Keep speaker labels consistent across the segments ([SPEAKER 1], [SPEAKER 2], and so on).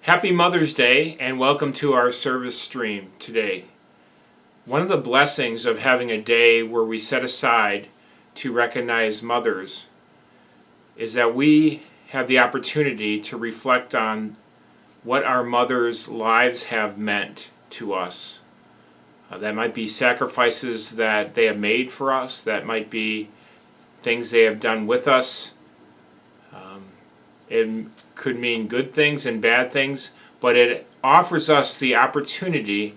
[SPEAKER 1] Happy Mother's Day and welcome to our service stream today. One of the blessings of having a day where we set aside to recognize mothers is that we have the opportunity to reflect on what our mothers' lives have meant to us. That might be sacrifices that they have made for us, that might be things they have done with us. It could mean good things and bad things, but it offers us the opportunity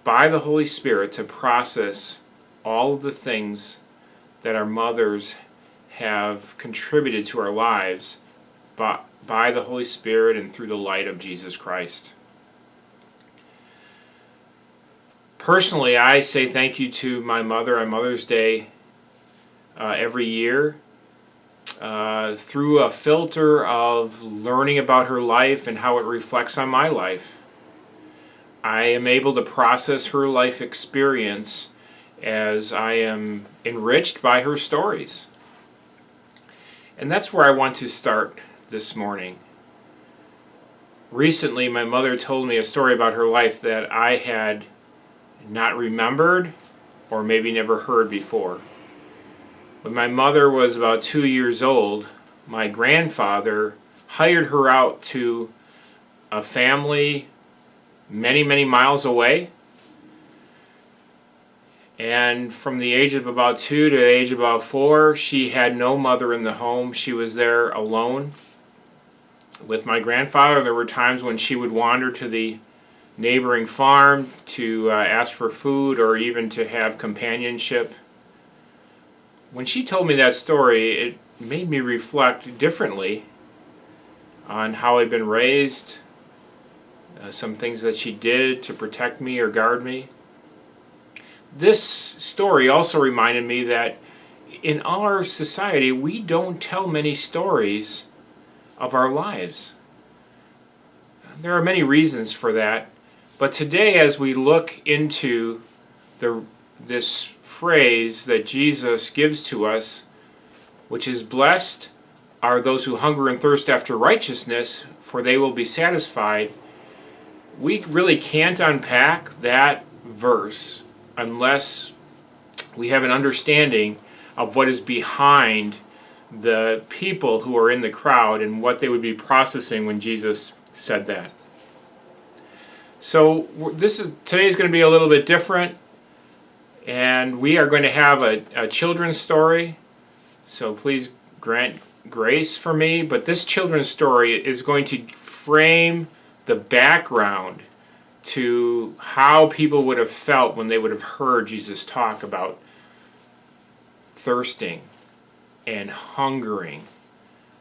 [SPEAKER 1] by the Holy Spirit to process all of the things that our mothers have contributed to our lives by the Holy Spirit and through the light of Jesus Christ. Personally, I say thank you to my mother on Mother's Day every year. Through a filter of learning about her life and how it reflects on my life. I am able to process her life experience as I am enriched by her stories. And that's where I want to start this morning. Recently, my mother told me a story about her life that I had not remembered or maybe never heard before. When my mother was about 2 years old, my grandfather hired her out to a family many, many miles away. And from the age of about 2 to the age of about 4, she had no mother in the home. She was there alone with my grandfather. There were times when she would wander to the neighboring farm to ask for food or even to have companionship. When she told me that story, it made me reflect differently on how I'd been raised, some things that she did to protect me or guard me. This story also reminded me that in our society, we don't tell many stories of our lives. There are many reasons for that, but today as we look into this phrase that Jesus gives to us, which is blessed are those who hunger and thirst after righteousness, for they will be satisfied. We really can't unpack that verse unless we have an understanding of what is behind the people who are in the crowd and what they would be processing when Jesus said that. So today is going to be a little bit different. And we are going to have a children's story, so please grant grace for me. But this children's story is going to frame the background to how people would have felt when they would have heard Jesus talk about thirsting and hungering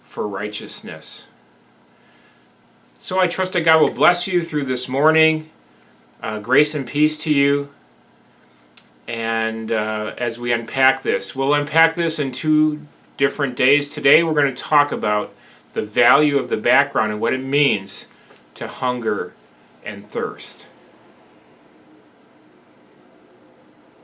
[SPEAKER 1] for righteousness. So I trust that God will bless you through this morning. Grace and peace to you. And as we unpack this, we'll unpack this in 2 different days. Today we're going to talk about the value of the background and what it means to hunger and thirst.